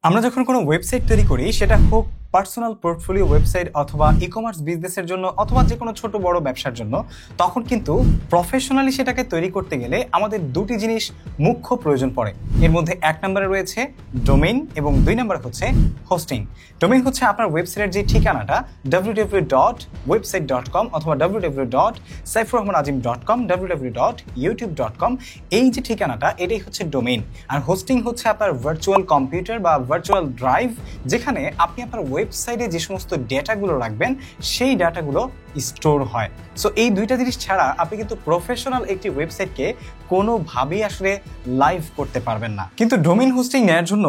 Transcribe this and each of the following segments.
আমরা যখন কোনো ওয়েবসাইট তৈরি করি সেটা হোক পার্সোনাল পোর্টফোলিও ওয়েবসাইট অথবা ই-কমার্স বিজনেসের জন্য অথবা যে কোনো ছোট বড় ব্যবসার জন্য, তখন কিন্তু প্রফেশনালি সেটাকে তৈরি করতে গেলে আমাদের দুটি জিনিস মুখ্য প্রয়োজন পড়ে। এর মধ্যে এক নম্বরে রয়েছে ডোমেইন এবং দুই নম্বরে হচ্ছে হোস্টিং। ডোমেইন হচ্ছে আপনার ওয়েবসাইটের যে ঠিকানাটা www.website.com অথবা www.saifurrahmanazim.com, www.youtube.com, এই যে ঠিকানাটা এটাই হচ্ছে ডোমেইন। আর হোস্টিং হচ্ছে আপনার ভার্চুয়াল কম্পিউটার বা ভার্চুয়াল ড্রাইভ, যেখানে আপনি আপনার ওয়েবসাইটে যে সমস্ত ডেটাগুলো রাখবেন সেই ডাটাগুলো স্টোর হয়। সো এই দুইটা জিনিস ছাড়া আপনি কিন্তু প্রফেশনাল একটি ওয়েবসাইটকে কোনোভাবেই আসলে লাইভ করতে পারবেন না। কিন্তু ডোমেইন হোস্টিং নেওয়ার জন্য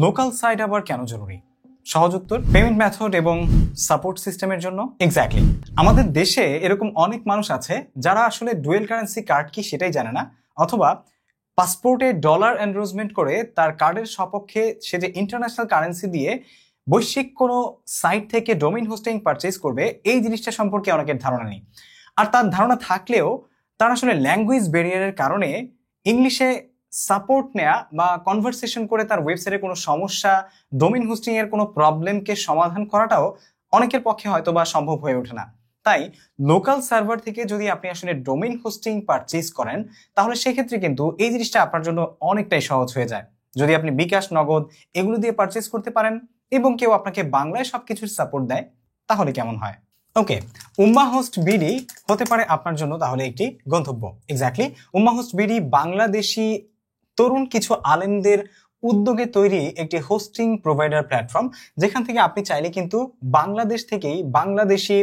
লোকাল সাইট আবার কেন জরুরি? সহজ উত্তর, পেমেন্ট মেথড এবং সাপোর্ট সিস্টেমের জন্য। এক্স্যাক্টলি, আমাদের দেশে এরকম অনেক মানুষ আছে যারা আসলে ডুয়েল কারেন্সি কার্ড কি সেটাই জানে না, অথবা পাসপোর্টে ডলার এনরোজমেন্ট করে তার কার্ডের সপক্ষে সে যে ইন্টারন্যাশনাল কারেন্সি দিয়ে বৈশ্বিক কোনো সাইট থেকে ডোমেইন হোস্টিং পারচেজ করবে, এই জিনিসটা সম্পর্কে অনেকের ধারণা নেই। আর তার ধারণা থাকলেও তার আসলে ল্যাঙ্গুয়েজ ব্যারিয়ারের কারণে ইংলিশে সাপোর্ট নেওয়া বা কনভারসেশন করে তার ওয়েবসাইটে কোনো সমস্যা, ডোমেইন হোস্টিং এর কোনো প্রবলেমকে সমাধান করাটাও অনেকের পক্ষে হয়তো বা সম্ভব হয়ে ওঠে না। তাই লোকাল সার্ভার থেকে যদি আপনি আসলে ডোমেইন হোস্টিং পারচেজ করেন, তাহলে সেক্ষেত্রে কিন্তু এই জিনিসটা আপনার জন্য অনেকটাই সহজ হয়ে যায়। যদি আপনি বিকাশ, নগদ এগুলো দিয়ে পারচেজ করতে পারেন এবং কেউ আপনাকে বাংলায় সবকিছুর সাপোর্ট দেয়, তাহলে কেমন হয়? ওকে, উম্মা হোস্ট বিডি হতে পারে আপনার জন্য তাহলে একটি গন্তব্য। এক্স্যাক্টলি, উম্মা হোস্ট বিডি বাংলাদেশি তরুণ কিছু আলেমদের উদ্যোগে তৈরি একটি হোস্টিং প্রোভাইডার প্ল্যাটফর্ম, যেখান থেকে আপনি চাইলে কিন্তু বাংলাদেশ থেকেই বাংলাদেশি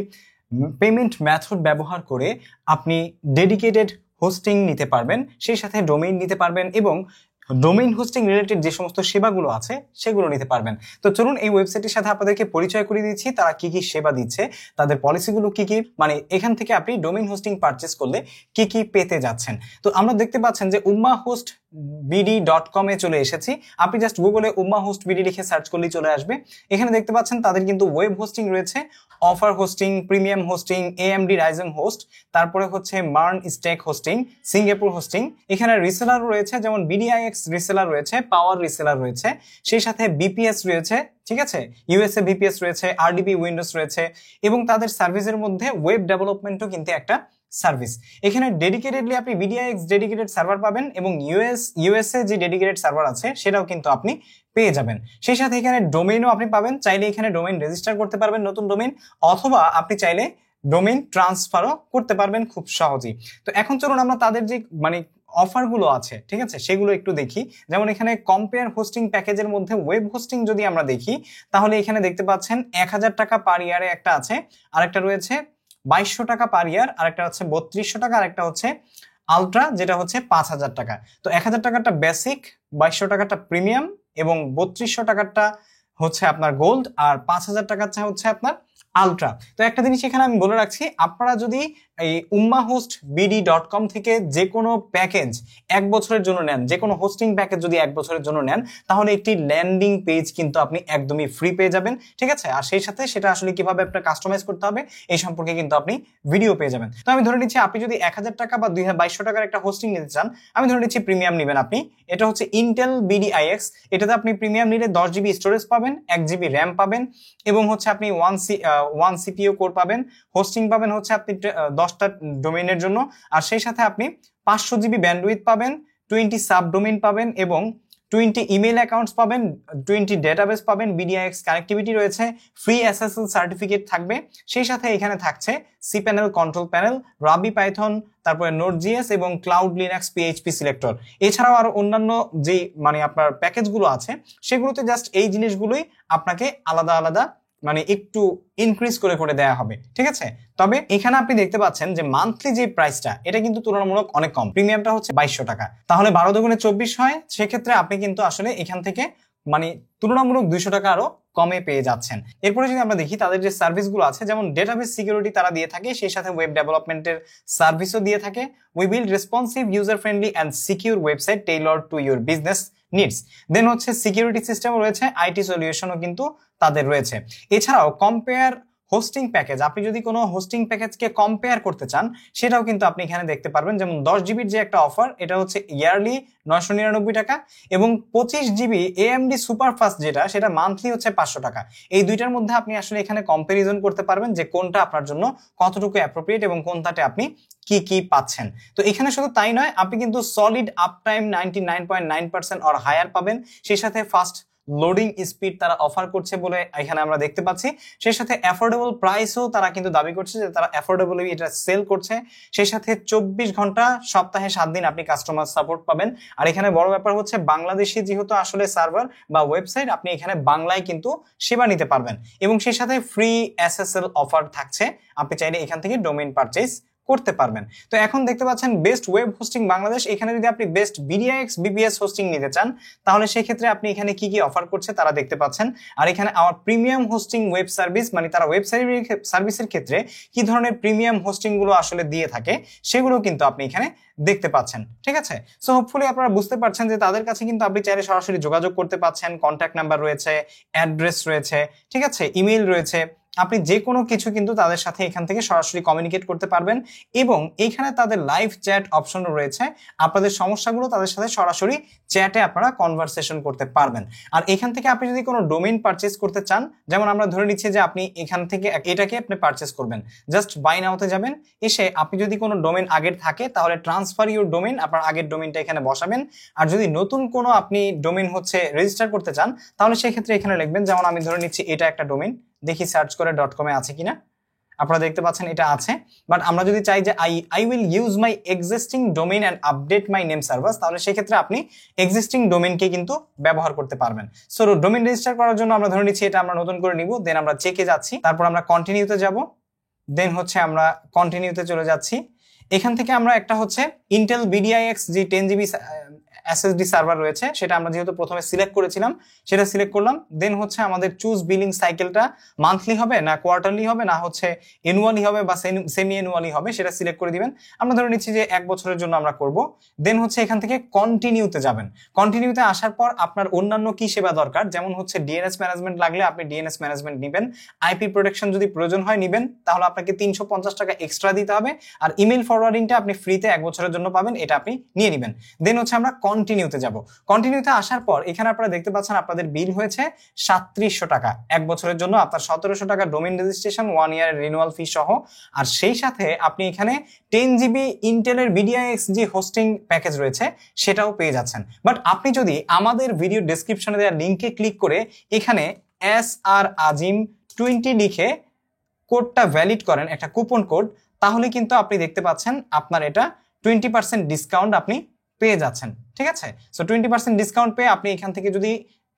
পেমেন্ট মেথড ব্যবহার করে আপনি ডেডিকেটেড হোস্টিং নিতে পারবেন, সেই সাথে ডোমেইন নিতে পারবেন এবং ডোমেইন হোস্টিং রিলেটেড যে সমস্ত সেবাগুলো আছে সেগুলো নিতে পারবেন। তো চলুন এই ওয়েবসাইটের সাথে আপনাদেরকে পরিচয় করে দিচ্ছি তারা কি কি সেবা দিচ্ছে, তাদের পলিসিগুলো কি কি, মানে এখান থেকে আপনি ডোমেইন হোস্টিং পারচেজ করলে কি কি পেতে যাচ্ছেন। তো আমরা দেখতে পাচ্ছেন যে ummahostbd.com এ চলে এসেছি। আপনি জাস্ট গুগলে উম্মা হোস্ট বিডি লিখে সার্চ করলেই চলে আসবে। এখানে দেখতে পাচ্ছেন তাদের কিন্তু ওয়েব হোস্টিং রয়েছে, offer hosting, premium hosting, AMD rising host, তারপরে হচ্ছে মার্ন স্টেক হোস্টিং, সিঙ্গাপুর হোস্টিং। এখানে রিসেলারও রয়েছে, যেমন বিডিআইএক্স রিসেলার রয়েছে, পাওয়ার রিসেলার রয়েছে, সেই সাথে বিপিএস রয়েছে, ঠিক আছে, ইউএসএ বিপিএস রয়েছে, আরডিবি উইন্ডোজ রয়েছে, এবং তাদের সার্ভিসের মধ্যে ওয়েব ডেভেলপমেন্টও কিন্তু একটা সার্ভিস। এখানে ডেডিকেটেডলি আপনি বিডিআইএক্স ডেডিকেটেড সার্ভার পাবেন এবং ইউএসএ যে ডেডিকেটেড সার্ভার আছে সেটাও কিন্তু আপনি পেয়ে যাবেন। সেই সাথে এখানে ডোমেইনও আপনি পাবেন, চাইলে এখানে ডোমেইন রেজিস্টার করতে পারবেন নতুন ডোমেইন, অথবা আপনি চাইলে ডোমেইন ট্রান্সফারও করতে পারবেন খুব সহজেই। তো এখন চলুন আমরা তাদের যে অফারগুলো আছে, ঠিক আছে, সেগুলো একটু দেখি। যেমন এখানে কম্পেয়ার হোস্টিং প্যাকেজের মধ্যে ওয়েব হোস্টিং যদি আমরা দেখি, তাহলে এখানে দেখতে পাচ্ছেন 1000 টাকা পার ইয়ারে একটা আছে, আরেকটা রয়েছে 2200 টাকা পার ইয়ার, আরেকটা হচ্ছে 3200 টাকা, আরেকটা হচ্ছে আলট্রা যেটা হচ্ছে 5000 টাকা। তো 1000 টাকাটা বেসিক, 2200 টাকাটা প্রিমিয়াম এবং 3200 টাকাটা হচ্ছে আপনার গোল্ড, আর 5000 টাকাটা হচ্ছে আপনার আলট্রা। তো একটা জিনিস এখানে আমি বলে রাখছি, আপনারা যদি এই ummahostbd.com থেকে যে কোনো প্যাকেজ 1 বছরের জন্য নেন, যে কোনো হোস্টিং প্যাকেজ যদি 1 বছরের জন্য নেন, তাহলে একটি ল্যান্ডিং পেজ কিন্তু আপনি একদমই ফ্রি পেয়ে যাবেন, ঠিক আছে। আর সেই সাথে সেটা আসলে কিভাবে আপনার কাস্টমাইজ করতে হবে এই সম্পর্কে কিন্তু আপনি ভিডিও পেয়ে যাবেন। তো আমি ধরে নিচ্ছি আপনি যদি 1000 টাকা বা 2200 টাকার একটা হোস্টিং নিতে চান, আমি ধরে নিচ্ছি প্রিমিয়াম নেবেন আপনি। এটা হচ্ছে ইন্টেল বিডিআইএক্স, এটাতে আপনি প্রিমিয়াম নিলে 10 জিবি স্টোরেজ পাবেন, 1 জিবি র্যাম পাবেন, এবং হচ্ছে আপনি 1 সিপিইউ কোর পাবেন, হোস্টিং পাবেন হচ্ছে আপনি 10টা ডোমেইনের জন্য, আর সেই সাথে আপনি 500 জিবি ব্যান্ডউইথ পাবেন, 20 সাব ডোমেইন পাবেন এবং 20 ইমেইল অ্যাকাউন্টস পাবেন, 20 ডেটাবেস পাবেন, বিডিআইএক্স কানেক্টিভিটি রয়েছে, ফ্রি এসএসএল সার্টিফিকেট থাকবে, সেই সাথে এখানে থাকছে সি প্যানেল, কন্ট্রোল প্যানেল, রাবি পাইথন, তারপরে নোড.js এবং ক্লাউড লিনাক্স পিএইচপি সিলেক্টর। এছাড়াও আরো অন্যান্য যে আপনার প্যাকেজগুলো আছে সেগুলোতে জাস্ট এই জিনিসগুলোই আপনাকে আলাদা আলাদা একটু ইনক্রিজ করে করে দেওয়া হবে, ঠিক আছে। তবে এখানে আপনি দেখতে পাচ্ছেন যে মান্থলি যে প্রাইসটা এটা কিন্তু তুলনামূলক অনেক কম, প্রিমিয়ামটা হচ্ছে 2200 টাকা, তাহলে 12 দুগুণে 24 হয়। সেক্ষেত্রে আপনি কিন্তু আসলে এখান থেকে তুলনামূলক 200 টাকা আরো কমে পেয়ে যাচ্ছেন। এরপরে যদি আমরা দেখি তাদের যে সার্ভিসগুলো আছে, যেমন ডেটাবেস সিকিউরিটি তারা দিয়ে থাকে, সেই সাথে ওয়েব ডেভেলপমেন্টের সার্ভিসও দিয়ে থাকে। We build responsive, user friendly and secure website tailored to your business needs. Then হচ্ছে সিকিউরিটি সিস্টেমও রয়েছে, আইটি সলিউশনও কিন্তু তাদের রয়েছে। এছাড়াও কম্পেয়ার হোস্টিং প্যাকেজ, আপনি যদি কোনো হোস্টিং প্যাকেজকে কম্পেয়ার করতে চান সেটাও কিন্তু আপনি এখানে দেখতে পারবেন। যেমন 10 জিবির যে একটা অফার, এটা হচ্ছে ইয়ারলি 999 টাকা, এবং 25 জিবি AMD সুপারফাস্ট যেটা, সেটা মান্থলি হচ্ছে 500 টাকা। এই দুইটার মধ্যে আপনি আসলে এখানে কম্পারিজন করতে পারবেন যে কোনটা আপনার জন্য কতটুকু অ্যাপ্রোপ্রিয়েট এবং কোনটাতে আপনি কি কি পাচ্ছেন। তো এখানে শুধু তাই নয়, আপনি কিন্তু solid uptime 99.9% or higher পাবেন, সেই সাথে ফাস্ট লোডিং স্পিড তারা অফার করছে বলে এখানে আমরা দেখতে পাচ্ছি। সেই সাথে অ্যাফোর্ডেবল প্রাইসও তারা কিন্তু দাবি করছে যে তারা অ্যাফোর্ডেবলি এটা সেল করছে। সেই সাথে 24 ঘন্টা সপ্তাহে 7 দিন আপনি কাস্টমার সাপোর্ট পাবেন। আর এখানে বড় ব্যাপার হচ্ছে বাংলাদেশি যেহেতু আসলে সার্ভার বা ওয়েবসাইট, আপনি এখানে বাংলায় কিন্তু সেবা নিতে পারবেন, এবং সেই সাথে ফ্রি SSL অফার থাকছে, আপনি চাইলে এখান থেকে ডোমেইন পারচেজ করতে পারবেন। তো এখন দেখতে পাচ্ছেন বেস্ট ওয়েব হোস্টিং বাংলাদেশ। এখানে যদি আপনি বেস্ট BDIX BPS হোস্টিং নিতে চান তাহলে সেই ক্ষেত্রে আপনি এখানে কি কি অফার করছে তারা দেখতে পাচ্ছেন। আর এখানে আমার প্রিমিয়াম হোস্টিং ওয়েব সার্ভিস, মানে তারা ওয়েবসাইট সার্ভিসের ক্ষেত্রে কি ধরনের প্রিমিয়াম হোস্টিং গুলো আসলে দিয়ে থাকে সেগুলো কিন্তু আপনি এখানে দেখতে পাচ্ছেন। ঠিক আছে, সো হোপফুলি আপনারা বুঝতে পারছেন যে তাদের কাছে কিন্তু আপনি চাইলে সরাসরি যোগাযোগ করতে পাচ্ছেন। কন্ট্যাক্ট নাম্বার রয়েছে, অ্যাড্রেস রয়েছে, ঠিক আছে, ইমেইল রয়েছে, আপনি যে কোনো কিছু কিন্তু তাদের সাথে এখান থেকে সরাসরি কমিউনিকেট করতে পারবেন। এবং এইখানে তাদের লাইভ চ্যাট অপশন রয়েছে, আপনাদের সমস্যাগুলো তাদের সাথে সরাসরি চ্যাটে আপনারা কনভারসেশন করতে পারবেন। আর এখান থেকে আপনি যদি কোনো ডোমেইন পারচেজ করতে চান, যেমন আমরা ধরে নিচ্ছি যে আপনি এখান থেকে এটাকে আপনি পারচেজ করবেন, জাস্ট বাই নাওতে যাবেন, এসে আপনি যদি কোনো ডোমেইন আগের থাকে তাহলে ট্রান্সফার ইউর ডোমেইন, আপনার আগের ডোমেইনটা এখানে বসাবেন। আর যদি নতুন কোনো আপনি ডোমেইন হচ্ছে রেজিস্টার করতে চান তাহলে সেই ক্ষেত্রে এখানে লিখবেন, যেমন আমি ধরে নিচ্ছি এটা একটা ডোমেইন, দেখি সার্চ করে .com এ আছে কিনা। আপনারা দেখতে পাচ্ছেন এটা আছে, বাট আমরা যদি চাই যে I will use my existing domain and update my name server, তাহলে সেই ক্ষেত্রে আপনি এক্সিস্টিং ডোমেইনকে কিন্তু ব্যবহার করতে পারবেন। সো ডোমেইন রেজিস্টার করার জন্য আমরা ধরে নিচ্ছি এটা আমরা নতুন করে নিব, দেন আমরা চেকে যাচ্ছি, তারপর আমরা কন্টিনিউতে যাব, দেন হচ্ছে আমরা কন্টিনিউতে চলে যাচ্ছি। এখান থেকে আমরা একটা হচ্ছে ইন্টেল BDIX যে 10 GB SSD সার্ভার রয়েছে সেটা আমরা যেহেতু প্রথমে সিলেক্ট করেছিলাম সেটা সিলেক্ট করলাম। দেন হচ্ছে আমাদের চুজ বিলিং সাইকেলটা মান্থলি হবে না কোয়ার্টারলি হবে না হচ্ছে অ্যানুয়ালি হবে বা সেমি অ্যানুয়ালি হবে সেটা সিলেক্ট করে দিবেন। আমরা ধরে নিচ্ছি যে 1 বছরের জন্য আমরা করব। দেন হচ্ছে এখান থেকে কন্টিনিউতে যাবেন। কন্টিনিউতে আসার পর আপনার অন্যান্য কি সেবা দরকার, যেমন হচ্ছে DNS ম্যানেজমেন্ট লাগলে আপনি DNS ম্যানেজমেন্ট নেবেন, IP প্রোটেকশন যদি প্রয়োজন হয় নেবেন, তাহলে আপনাকে 350 টাকা এক্সট্রা দিতে হবে। আর ইমেল ফরওয়ার্ডিংটা আপনি ফ্রিতে 1 বছরের জন্য পাবেন, এটা আপনি নিয়ে নেবেন। দেন হচ্ছে আমরা কন্টিনিউতে যাব। কন্টিনিউতে আসার পর এখানে আপনারা দেখতে পাচ্ছেন আপনাদের বিল হয়েছে 3700 টাকা 1 বছরের জন্য, আপনার 1700 টাকা ডোমেইন রেজিস্ট্রেশন 1 ইয়ারের রিনিউয়াল ফি সহ। আর সেই সাথে আপনি এখানে 10 GB ইন্টেলের BDIX যে হোস্টিং প্যাকেজ রয়েছে সেটাও পেয়ে যাচ্ছেন। বাট আপনি যদি আমাদের ভিডিও ডেসক্রিপশনে দেওয়া লিংকে ক্লিক করে এখানে SR আজিম 20 লিখে কোডটা ভ্যালিড করেন, একটা কুপন কোড, তাহলে কিন্তু আপনি দেখতে পাচ্ছেন আপনার এটা 20% ডিসকাউন্ট আপনি পেয়ে যাচ্ছেন। ঠিক আছে, সো 20% ডিসকাউন্ট পেয়ে আপনি এখান থেকে যদি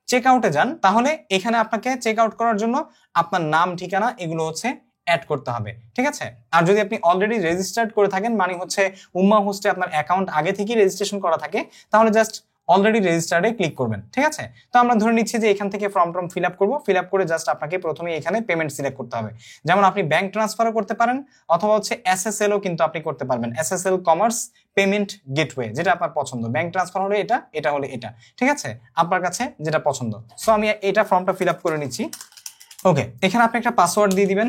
চেক আউটে যান তাহলে এখানে আপনাকে চেক আউট করার জন্য আপনার নাম ঠিকানা এগুলো হচ্ছে অ্যাড করতে হবে। ঠিক আছে, আর যদি আপনি অলরেডি রেজিস্টার্ড করে থাকেন, মানে হচ্ছে উম্মা হোস্টে আপনার অ্যাকাউন্ট আগে থেকেই রেজিস্ট্রেশন করা থাকে, তাহলে জাস্ট অলরেডি রেজিস্টার্ডে ক্লিক করবেন। ঠিক আছে, তো আমরা ধরে নিচ্ছি যে এখান থেকে ফর্ম ফিল আপ করবো। ফিল আপ করে জাস্ট আপনাকে প্রথমে এখানে পেমেন্ট সিলেক্ট করতে হবে, যেমন আপনি ব্যাংক ট্রান্সফারও করতে পারেন অথবা হচ্ছে SSLও কিন্তু আপনি করতে পারবেন, SSL কমার্স পেমেন্ট গেটওয়ে, যেটা আপনার পছন্দ। ব্যাংক ট্রান্সফার হলে এটা, এটা হলে এটা। ঠিক আছে, আপনার কাছে যেটা পছন্দ। সো আমি এটা ফর্মটা ফিল আপ করে নিচ্ছি। ওকে, এখানে আপনি একটা পাসওয়ার্ড দিয়ে দিবেন,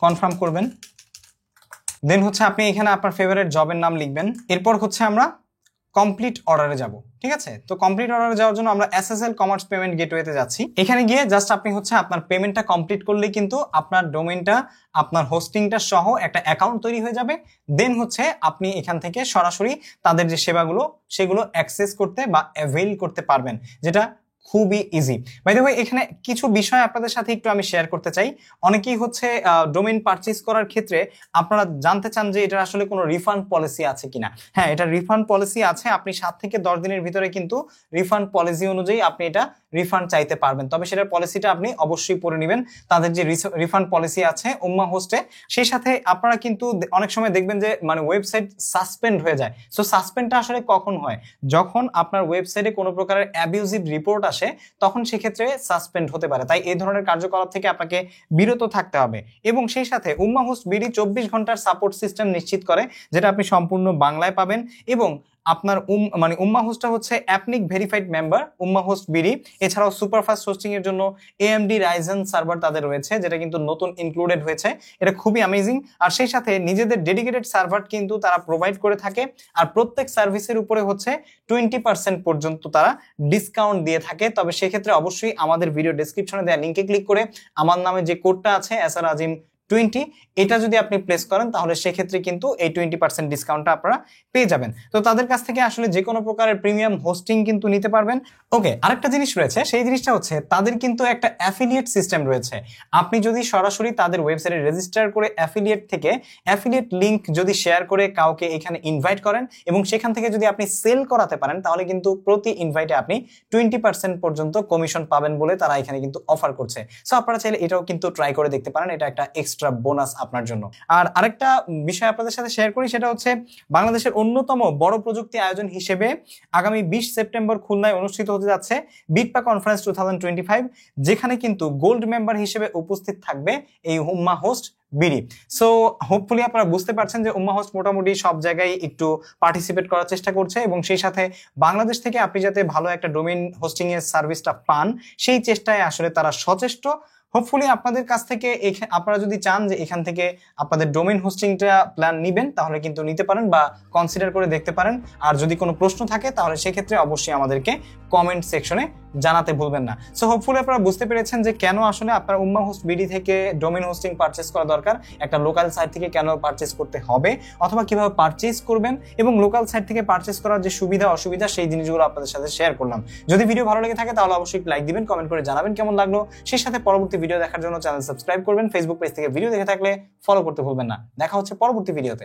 কনফার্ম করবেন। দেন হচ্ছে আপনি এখানে আপনার ফেভারিট জবের নাম লিখবেন। এরপর হচ্ছে আমরা কমপ্লিট অর্ডারে যাব। ঠিক আছে, তো কমপ্লিট অর্ডারে যাওয়ার জন্য আমরা SSL কমার্স পেমেন্ট গেটওয়েতে যাচ্ছি। এখানে গিয়ে জাস্ট আপনি হচ্ছে আপনার পেমেন্টটা কমপ্লিট করলেই কিন্তু আপনার ডোমেইনটা, আপনার হোস্টিংটা সহ একটা অ্যাকাউন্ট তৈরি হয়ে যাবে। দেন হচ্ছে আপনি এখান থেকে সরাসরি তাদের যে সেবাগুলো সেগুলো অ্যাক্সেস করতে বা অ্যাভেইল করতে পারবেন, যেটা খুবই ইজি। বাই দ্য ওয়ে, এখানে কিছু বিষয় আপনাদের সাথে একটু আমি শেয়ার করতে চাই। অনেকেই হচ্ছে ডোমেইন পারচেজ করার ক্ষেত্রে আপনারা জানতে চান যে এটা আসলে কোনো রিফান্ড পলিসি আছে কিনা। হ্যাঁ, এটা রিফান্ড পলিসি আছে। আপনি 7 থেকে 10 দিনের ভিতরে কিন্তু রিফান্ড পলিসি অনুযায়ী আপনি এটা রিফান্ড চাইতে পারবেন, তবে সেটার পলিসিটা আপনি অবশ্যই পড়ে নেবেন। তাদের যে রিফান্ড পলিসি আছে উম্মা হোস্টে, সেই সাথে আপনারা কিন্তু অনেক সময় দেখবেন যে মানে ওয়েবসাইট সাসপেন্ড হয়ে যায়। সো সাসপেন্ডটা আসলে কখন হয়? যখন আপনার ওয়েবসাইটে কোনো প্রকারের অ্যাবিউজিভ রিপোর্ট আসে তখন সেক্ষেত্রে সাসপেন্ড হতে পারে। তাই এই ধরনের কার্যকলাপ থেকে আপনাকে বিরত থাকতে হবে। এবং সেই সাথে উম্মা হোস্ট বিডি 24 ঘন্টার সাপোর্ট সিস্টেম নিশ্চিত করে, যেটা আপনি সম্পূর্ণ বাংলায় পাবেন। এবং আপনার মানে উম্মা হোস্টটা হচ্ছে অ্যাপনিক ভেরিফাইড মেম্বার উম্মা হোস্ট বিডি। এছাড়াও সুপারফাস্ট হোস্টিং এর জন্য AMD রাইজেন সার্ভার তাদের রয়েছে, যেটা কিন্তু নতুন ইনক্লুডেড হয়েছে, এটা খুবই অ্যামেজিং। আর সেই সাথে নিজেদের ডেডিকেটেড সার্ভার কিন্তু তারা প্রোভাইড করে থাকে, আর প্রত্যেক সার্ভিসের উপরে হচ্ছে 20% পর্যন্ত তারা ডিসকাউন্ট দিয়ে থাকে। তবে সেক্ষেত্রে অবশ্যই আমাদের ভিডিও ডেসক্রিপশনে দেওয়া লিঙ্কে ক্লিক করে আমার নামে যে কোডটা আছে SRAZIM20, এটা যদি আপনি প্লেস করেন তাহলে সেক্ষেত্রে কিন্তু এই 20% ডিসকাউন্টটা আপনারা পেয়ে যাবেন। তো তাদের কাছ থেকে আসলে যে কোনো প্রকারের প্রিমিয়াম হোস্টিং কিন্তু নিতে পারবেন। ওকে, আরেকটা জিনিস রয়েছে, সেই জিনিসটা হচ্ছে তাদের কিন্তু একটা অ্যাফিলিয়েট সিস্টেম রয়েছে। আপনি যদি সরাসরি তাদের ওয়েবসাইটে রেজিস্টার করে অ্যাফিলিয়েট থেকে অ্যাফিলিয়েট লিংক যদি শেয়ার করে কাউকে এখানে ইনভাইট করেন এবং সেখান থেকে যদি আপনি সেল করাতে পারেন, তাহলে কিন্তু প্রতি ইনভাইটে আপনি 20% পর্যন্ত কমিশন পাবেন বলে তারা এখানে কিন্তু অফার করছে। সো আপনারা চাইলে এটাও কিন্তু ট্রাই করে দেখতে পারেন, এটা একটা এক্সট্রা বোনাস আপনার জন্য। আর আরেকটা বিষয় আপনাদের সাথে শেয়ার করি, সেটা হচ্ছে বাংলাদেশের অন্যতম বড় প্রযুক্তি আয়োজন হিসেবে আগামী 20 সেপ্টেম্বর খুলনায় অনুষ্ঠিত হতে যাচ্ছে বিটপা কনফারেন্স 2025, যেখানে কিন্তু গোল্ড মেম্বার হিসেবে উপস্থিত থাকবে এই উম্মা হোস্ট বিডি। সো হোপফুলি আপনারা বুঝতে পারছেন যে উম্মা হোস্ট মোটামুটি সব জায়গায় একটু পার্টিসিপেট করার চেষ্টা করছে, এবং সেই সাথে বাংলাদেশ থেকে আপনি যাতে ভালো একটা ডোমেইন হোস্টিং এর সার্ভিসটা পান, সেই চেষ্টায় আসলে তারা সচেষ্ট। হোপফুলি আপনাদের কাছ থেকে আপনারা যদি চান যে এখান থেকে আপনাদের ডোমেইন হোস্টিংটা প্ল্যান নিবেন, তাহলে কিন্তু নিতে পারেন বা কনসিডার করে দেখতে পারেন। আর যদি কোনো প্রশ্ন থাকে তাহলে সেক্ষেত্রে অবশ্যই আমাদেরকে কমেন্ট সেকশনে জানাতে ভুলবেন না। সো হোপফুলি আপনারা বুঝতে পেরেছেন যে কেন আসলে আপনার উম্মা হোস্ট বিডি থেকে ডোমেইন হোস্টিং পারচেস করা দরকার, একটা লোকাল সাইট থেকে কেন পারচেস করতে হবে, অথবা কিভাবে পারচেস করবেন, এবং লোকাল সাইট থেকে পারচেস করার যে সুবিধা অসুবিধা সেই জিনিসগুলো আপনাদের সাথে শেয়ার করলাম। যদি ভিডিও ভালো লেগে থাকে তাহলে অবশ্যই লাইক দিবেন, কমেন্ট করে জানাবেন কেমন লাগলো। সেই সাথে পরবর্তী ভিডিও দেখার জন্য চ্যানেল সাবস্ক্রাইব করবেন। ফেসবুক পেজ থেকে ভিডিও দেখে থাকলে ফলো করতে ভুলবেন না। দেখা হচ্ছে পরবর্তী ভিডিওতে।